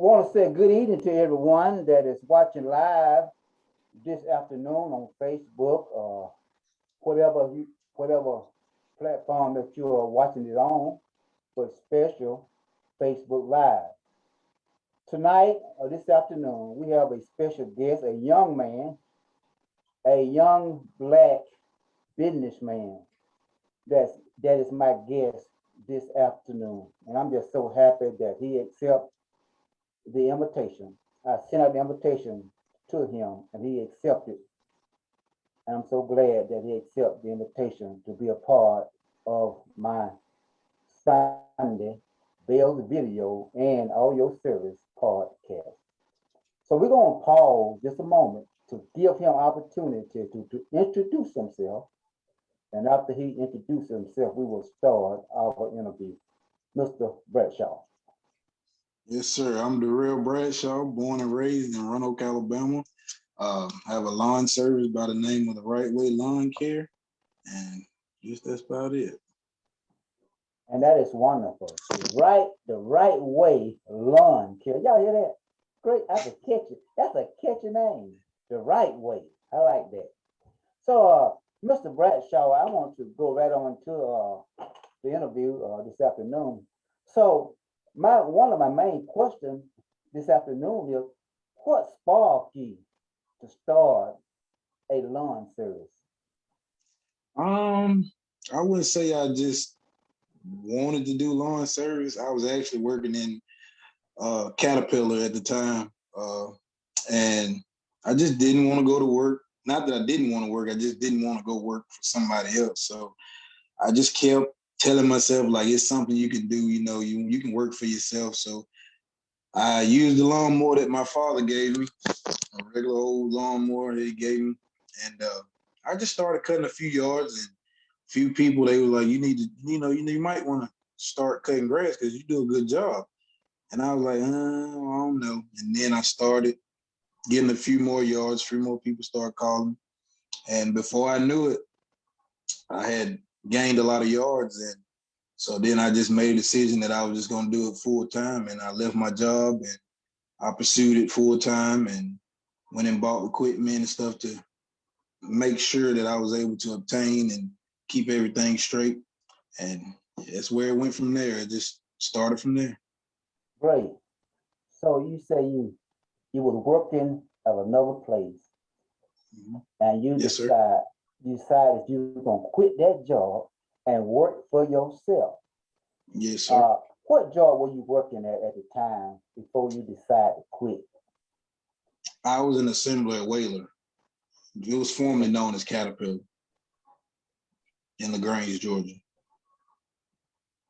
want to say good evening to everyone that is watching live this afternoon on Facebook or whatever platform that you are watching it on, but special Facebook Live. Tonight or this afternoon, we have a special guest, a young man, a young black businessman. That is my guest this afternoon, and I'm just so happy that he accepted the invitation. I sent out the invitation to him, and he accepted. And I'm so glad that he accepted the invitation to be a part of my Sunday Bell's Video and Audio Service podcast. So we're going to pause just a moment to give him opportunity to introduce himself. And after he introduces himself, we will start our interview. Mr. Bradshaw. Yes, sir. I'm Derelle Bradshaw, born and raised in Roanoke, Alabama. Have a lawn service by the name of the Right Way Lawn Care, and just that's about it. And that is wonderful. The right way lawn care. Y'all hear that? Great. That's a catchy. That's a catchy name. The Right Way. I like that. So, Mr. Bradshaw, I want to go right on to the interview this afternoon. So, one of my main questions this afternoon is, what sparked you to start a lawn service? I wouldn't say I just wanted to do lawn service. I was actually working in Caterpillar at the time, and I just didn't want to go to work. Not that I didn't want to work, I just didn't want to go work for somebody else. So I just kept telling myself, like, it's something you can do, you can work for yourself. So I used the lawnmower that my father gave me, a regular old lawnmower that he gave me. And I just started cutting a few yards, and a few people, they were like, you need to, you might want to start cutting grass because you do a good job. And I was like, I don't know. And then I started getting a few more yards, 3 more people started calling. And before I knew it, I had gained a lot of yards. And so then I just made a decision that I was just going to do it full time. And I left my job and I pursued it full time and went and bought equipment and stuff to make sure that I was able to obtain and keep everything straight. And that's where it went from there. It just started from there. Great. So you say you was working at another place, and you Yes, decided you were gonna quit that job and work for yourself. Yes, sir. What job were you working at the time before you decided to quit? I was an assembler at Whaler. It was formerly known as Caterpillar in LaGrange, Georgia.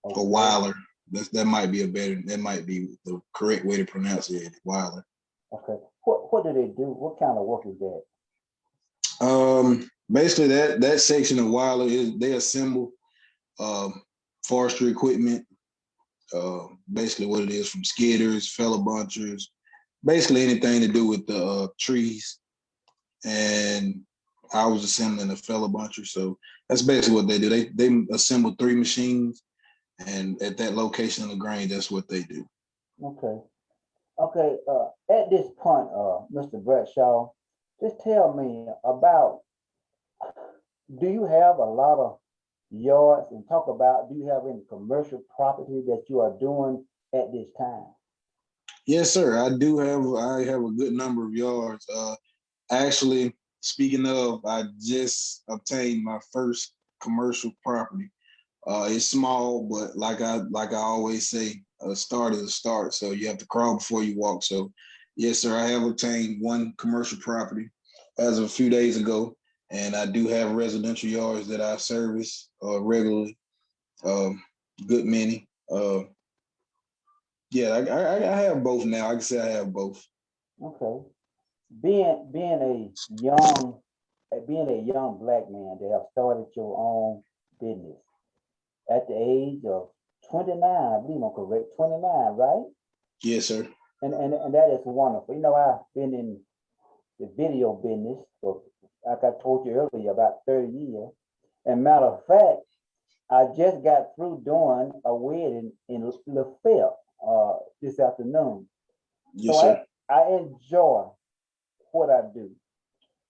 Okay. Or Weiler. That might be the correct way to pronounce it, Weiler. Okay. What do they do? What kind of work is that? Basically that section of Weiler they assemble forestry equipment. Basically what it is, from skidders, feller bunchers, basically anything to do with the trees. And I was assembling a feller buncher, so that's basically what they do. They assemble 3 machines, and at that location in LaGrange, that's what they do. Okay. At this point, Mr. Bradshaw, just tell me about, do you have a lot of yards, and talk about, do you have any commercial property that you are doing at this time? Yes, sir. I have a good number of yards. Actually, speaking of, I just obtained my first commercial property. It's small, but like I always say, a start is a start. So you have to crawl before you walk. So yes, sir, I have obtained 1 commercial property as of a few days ago. And I do have residential yards that I service regularly, good many. Yeah, I have both now. I can say I have both. Okay. Being a young black man that have started your own business at the age of 29, I believe I'm correct, 29, right? Yes, sir. And that is wonderful. I've been in the video business for, like I told you earlier, about 30 years. And matter of fact, I just got through doing a wedding in Lafayette this afternoon. Yes, So sir. I enjoy what I do.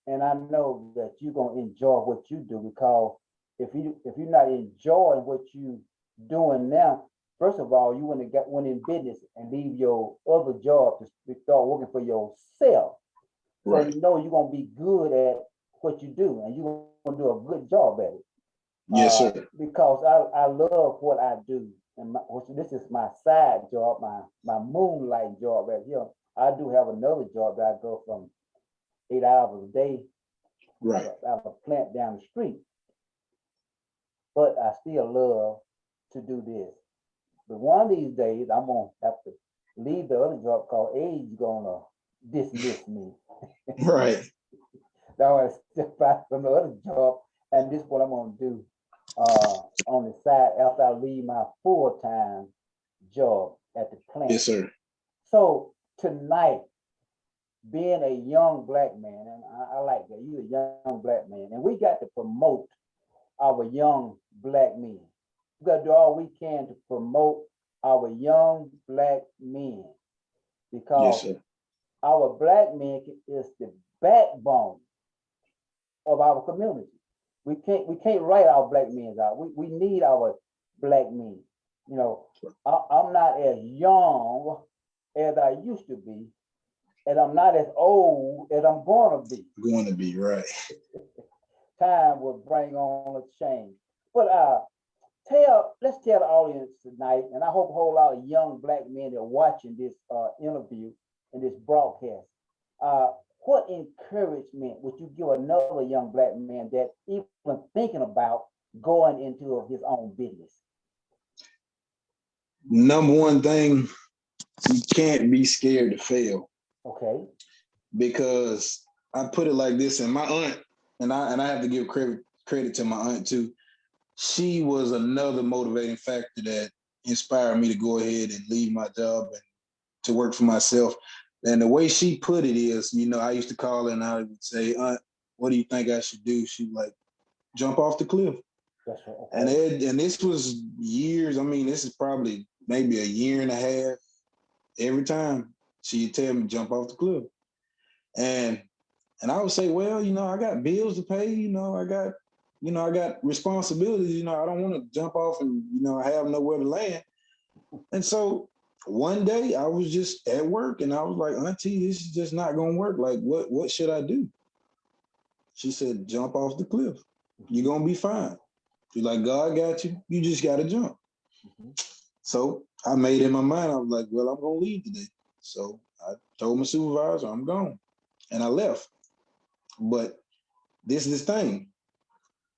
And I know that you're gonna enjoy what you do because if you're not enjoying what you doing now, first of all, you want to get one in business and leave your other job to start working for yourself. So Right. you know you're gonna be good at what you do, and you're gonna do a good job at it. Yes, sir. Because I love what I do, and this is my side job, my moonlight job right here. I do have another job that I go from 8 hours a day Right. I have a plant down the street, but I still love to do this. But one of these days, I'm gonna have to leave the other job called age gonna dismiss me. Right. Now I step back from the other job, and this is what I'm gonna do on the side after I leave my full time job at the plant. Yes, sir. So tonight, being a young black man, and I like that you're a young black man, and we got to promote our young black men. We got to do all we can to promote our young black men Yes, because sir. our black men is the backbone of our community. We can't write our black men out. We need our black men. You know, I'm not as young as I used to be, and I'm not as old as I'm gonna be. Going to be right. Time will bring on a change. But let's tell the audience tonight, and I hope a whole lot of young black men that are watching this interview and this broadcast. Uh, what encouragement would you give another young black man that even thinking about going into his own business? Number one thing, you can't be scared to fail Okay. because I put it like this, and my aunt, and I have to give credit to my aunt too. She was another motivating factor that inspired me to go ahead and leave my job and to work for myself. And the way she put it is, I used to call her and I would say, Aunt, what do you think I should do? She'd like, jump off the cliff. That's right. And Okay. this was years. I mean, this is probably maybe a year and a half. Every time she'd tell me jump off the cliff. And I would say, well, I got bills to pay, I got responsibilities, I don't want to jump off and, I have nowhere to land. And so one day I was just at work and I was like, Auntie, this is just not gonna work. Like, what should I do? She said, jump off the cliff. You're gonna be fine. She's like, God got you. You just gotta jump. Mm-hmm. So I made in my mind, I was like, well, I'm gonna leave today. So I told my supervisor, I'm gone. And I left. But this is the thing.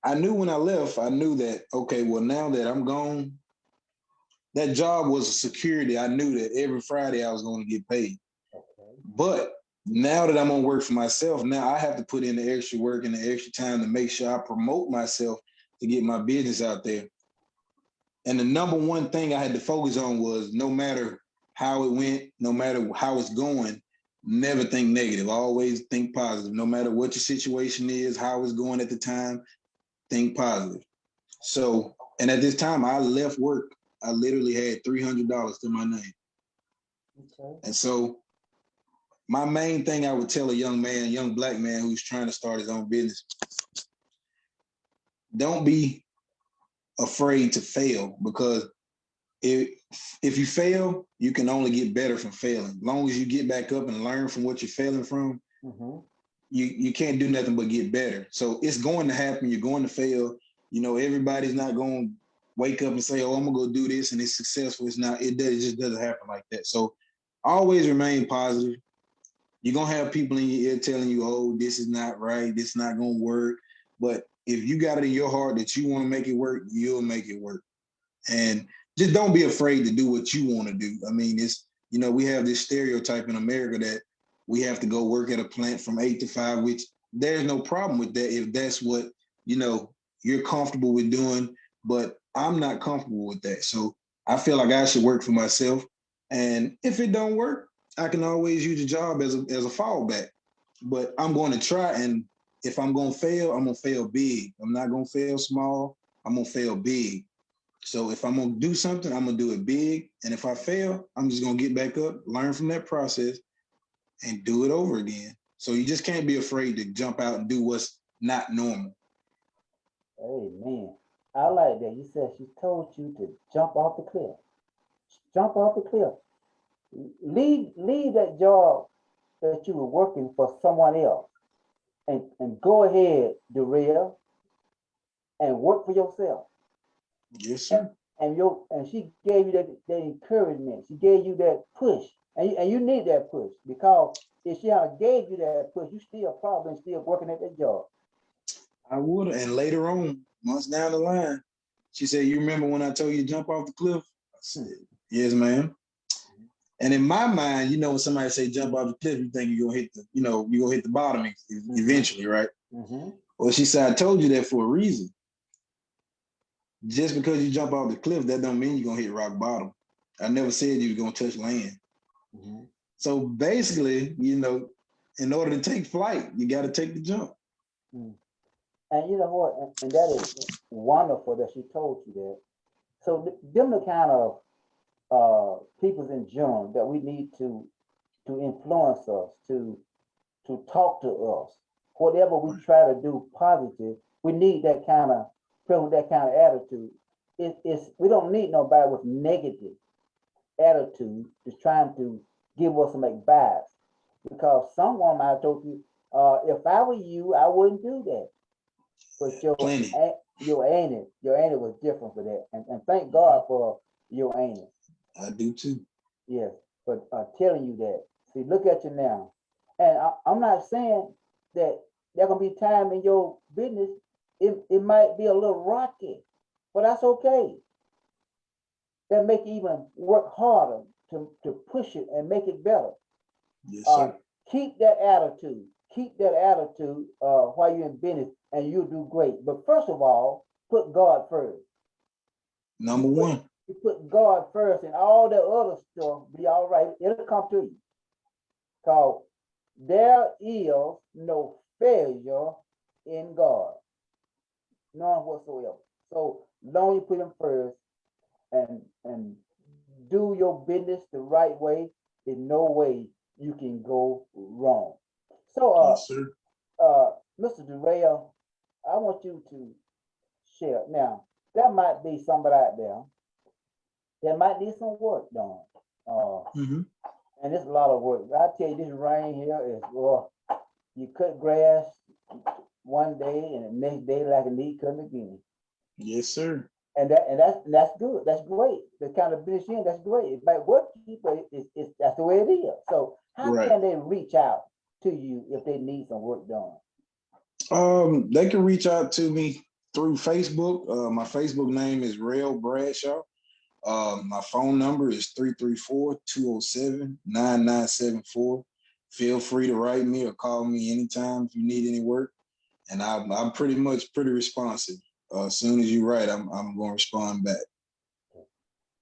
I knew when I left, I knew that, okay, well, now that I'm gone, that job was a security. I knew that every Friday I was going to get paid. Okay. But now that I'm on work for myself, now I have to put in the extra work and the extra time to make sure I promote myself to get my business out there. And the number one thing I had to focus on was no matter how it went, no matter how it's going, never think negative. Always think positive. No matter what your situation is, how it's going at the time, think positive. So, and at this time, I left work. I literally had $300 to my name. Okay. And so, my main thing I would tell a young black man who's trying to start his own business, don't be afraid to fail because if you fail, you can only get better from failing. As long as you get back up and learn from what you're failing from, Mm-hmm. you can't do nothing but get better. So it's going to happen. You're going to fail. Everybody's not going to wake up and say, "Oh, I'm gonna go do this," and it's successful. It's not. It just doesn't happen like that. So always remain positive. You're gonna have people in your ear telling you, "Oh, this is not right. This is not gonna work." But if you got it in your heart that you want to make it work, you'll make it work. And just don't be afraid to do what you want to do. I mean, we have this stereotype in America that we have to go work at a plant from 8 to 5, which there's no problem with that if that's what, you're comfortable with doing. But I'm not comfortable with that. So I feel like I should work for myself. And if it don't work, I can always use a job as a fallback. But I'm going to try. And if I'm going to fail, I'm going to fail big. I'm not going to fail small. I'm going to fail big. So if I'm gonna do something, I'm gonna do it big. And if I fail, I'm just gonna get back up, learn from that process, and do it over again. So you just can't be afraid to jump out and do what's not normal. Amen. I like that. You said she told you to jump off the cliff. Jump off the cliff. Leave that job that you were working for someone else and go ahead, Derelle, and work for yourself. Yes, And sir. and she gave you that encouragement. She gave you that push. And you need that push because if she had gave you that push, you still probably still working at that job. I would. And later on, months down the line, she said, "You remember when I told you to jump off the cliff?" I Hmm. said, "Yes, ma'am." And in my mind, when somebody say jump off the cliff, you think you're gonna hit you're gonna hit the bottom Mm-hmm. eventually, right? Mm-hmm. Well, she said, "I told you that for a reason. Just because you jump off the cliff, that don't mean you're gonna hit rock bottom. I never said you was gonna touch land." Mm-hmm. So basically, in order to take flight, you got to take the jump. Mm. And you know what? And that is wonderful that she told you that. So them the kind of peoples in general that we need to influence us, to talk to us. Whatever we try to do positive, we need that kind of people with that kind of attitude. It's we don't need nobody with negative attitude just trying to give us some advice. Because someone might have told you, if I were you, I wouldn't do that. But Plenty. your auntie was different for that. And thank God for your auntie. I do too. Yes, but telling you that. See, look at you now. And I'm not saying that there gonna be time in your business. It might be a little rocky, but that's okay. That make you even work harder to push it and make it better. Yes, Uh, sir. keep that attitude. Keep that attitude while you're in business, and you'll do great. But first of all, put God first. You Number put one. you put God first, and all the other stuff be all right. It'll come to you. Cause there is no failure in God, none whatsoever. So long you put him first and do your business the right way, there's no way you can go wrong. So Yes, sir. Mr. Derelle, I want you to share. Now, there might be somebody out there that might need some work done. Uh, Mm-hmm. and it's a lot of work. I tell you, this rain here is well, you cut grass one day and the next day like a need cutting again. Yes, sir. And that's good. That's great. The kind of business in, that's great. It might work for you, but it's that's the way it is. So how Right. can they reach out to you if they need some work done? They can reach out to me through Facebook. My Facebook name is Rail Bradshaw. My phone number is 334-207-9974. Feel free to write me or call me anytime if you need any work. And I'm pretty responsive. As soon as you write, I'm going to respond back.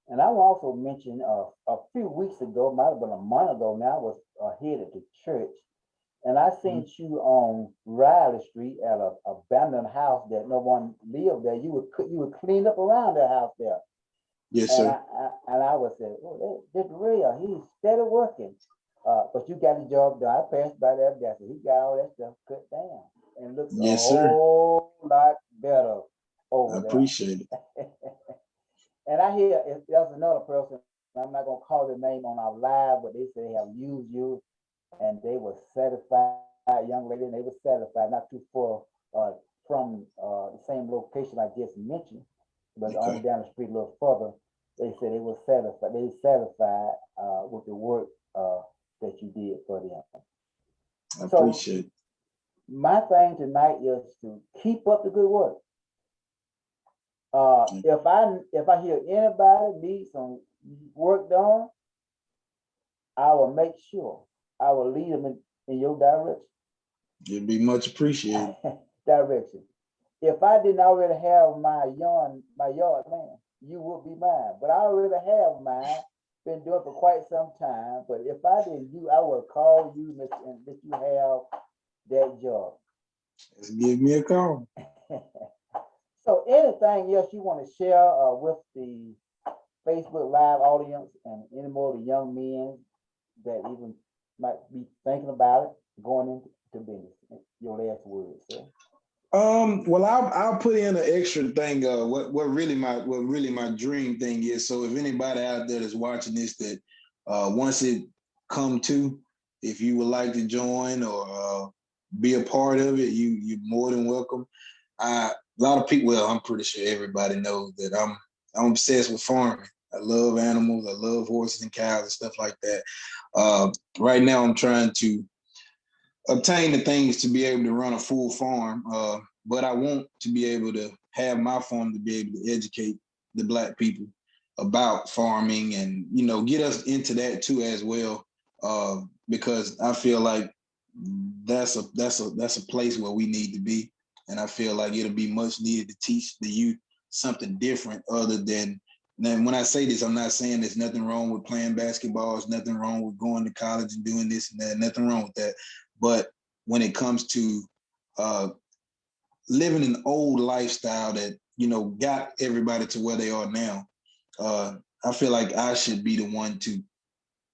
And I will also mention a few weeks ago, might have been a month ago now, I was headed to church. And I Mm-hmm. seen you on Riley Street at a abandoned house that no one lived there. You would clean up around that house there. Yes, And sir. I was saying, oh, that's real. He's steady working. But you got the job done. I passed by that guy. So he got all that stuff cut down and looks a Yes, sir. whole lot better I over appreciate it. there. And I hear if there's another person, I'm not gonna call their name on our live, but they say they have used you and they were satisfied, young lady, and they were satisfied, not too far from the same location I just mentioned, but on Okay. down the street a little further. They said they were satisfied. They were satisfied with the work that you did for them. I So appreciate it. my thing tonight is to keep up the good work. If I hear anybody need some work done, I will make sure I will lead them in your It'd be much appreciated. direction. If I didn't already have my yard man, you would be mine. But I already have mine. Been doing it for quite some time. But if I didn't, I would call you and let you have that job. Just give me a call. So anything else you want to share with the Facebook Live audience and any more of the young men that even might be thinking about it going into business? Your last words, sir. Well, I'll put in an extra thing. What really my dream thing is. So if anybody out there that's watching this that once it come to, if you would like to join or be a part of it, you're more than welcome. A lot of people, well, I'm pretty sure everybody knows that I'm obsessed with farming. I love animals. I love horses and cows and stuff like that. Right now, I'm trying to obtain the things to be able to run a full farm, but I want to be able to have my farm to be able to educate the Black people about farming and, you know, get us into that too as well, because I feel like that's a place where we need to be, and I feel like it'll be much needed to teach the youth something different other than. And when I say this, I'm not saying there's nothing wrong with playing basketball. There's nothing wrong with going to college and doing this and that. Nothing wrong with that. But when it comes to living an old lifestyle that, you know, got everybody to where they are now, I feel like I should be the one to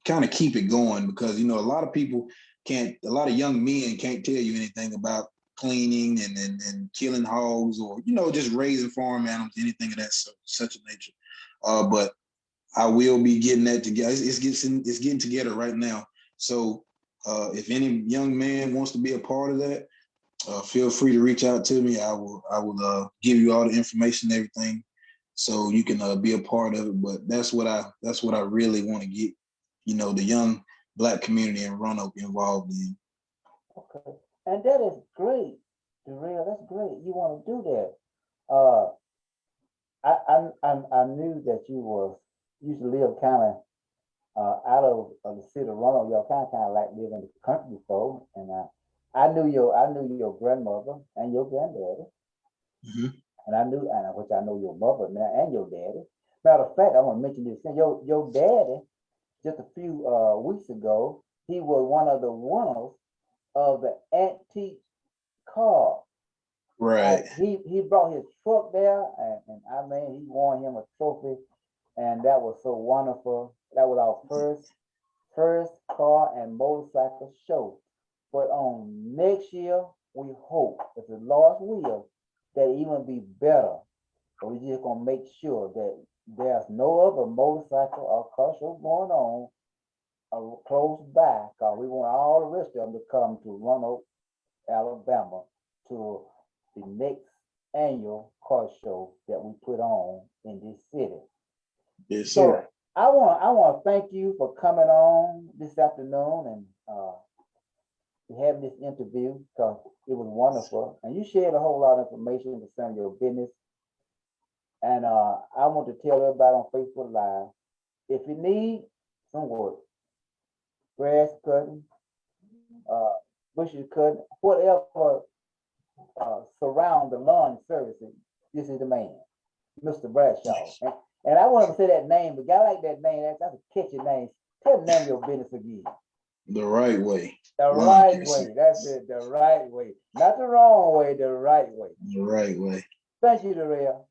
kind of keep it going, because, you know, a lot of people a lot of young men can't tell you anything about cleaning and killing hogs or, you know, just raising farm animals, anything of that such a nature. But I will be getting that together. It's getting together right now. So if any young man wants to be a part of that, feel free to reach out to me. I will give you all the information and everything, so you can be a part of it. But that's what I really want to get, you know, the young Black community in Roanoke involved in. Okay, and that is great, Derelle. That's great. You want to do that. Uh, I knew that you used to live kind of out of the city of Roanoke. Y'all kind of like live in the country before, and I knew your grandmother and your granddaddy, Mm-hmm. and which I know your mother now and your daddy. Matter of fact, I want to mention this thing. Your daddy just a few weeks ago, he was one of the winners of the antique car. Right. He brought his truck there, and I mean, he won him a trophy, and that was so wonderful. That was our first car and motorcycle show. But on next year, we hope, if the Lord's will, that it even be better. But we just gonna make sure that there's no other motorcycle or car show going on close by, because we want all the rest of them to come to Roanoke, Alabama, to the next annual car show that we put on in this city. Yes, So sir. I want to thank you for coming on this afternoon and having this interview, because it was wonderful, and you shared a whole lot of information concerning your business. And I want to tell everybody on Facebook Live, if you need some work, grass cutting, uh, bushes cutting, whatever surround the lawn services, this is the man, Mr. Bradshaw. And I want to say that name, but I like that name. That's a catchy name. Tell the name of your business again. The right way. The right way. That's it. The right way. Not the wrong way, the right way. The right way. Thank you, Derelle.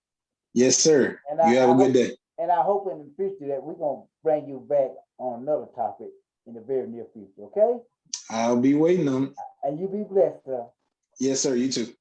Yes, sir. And you have a good day. And I hope in the future that we're going to bring you back on another topic in the very near future, okay? I'll be waiting on it. And you be blessed, sir. Yes, sir. You too.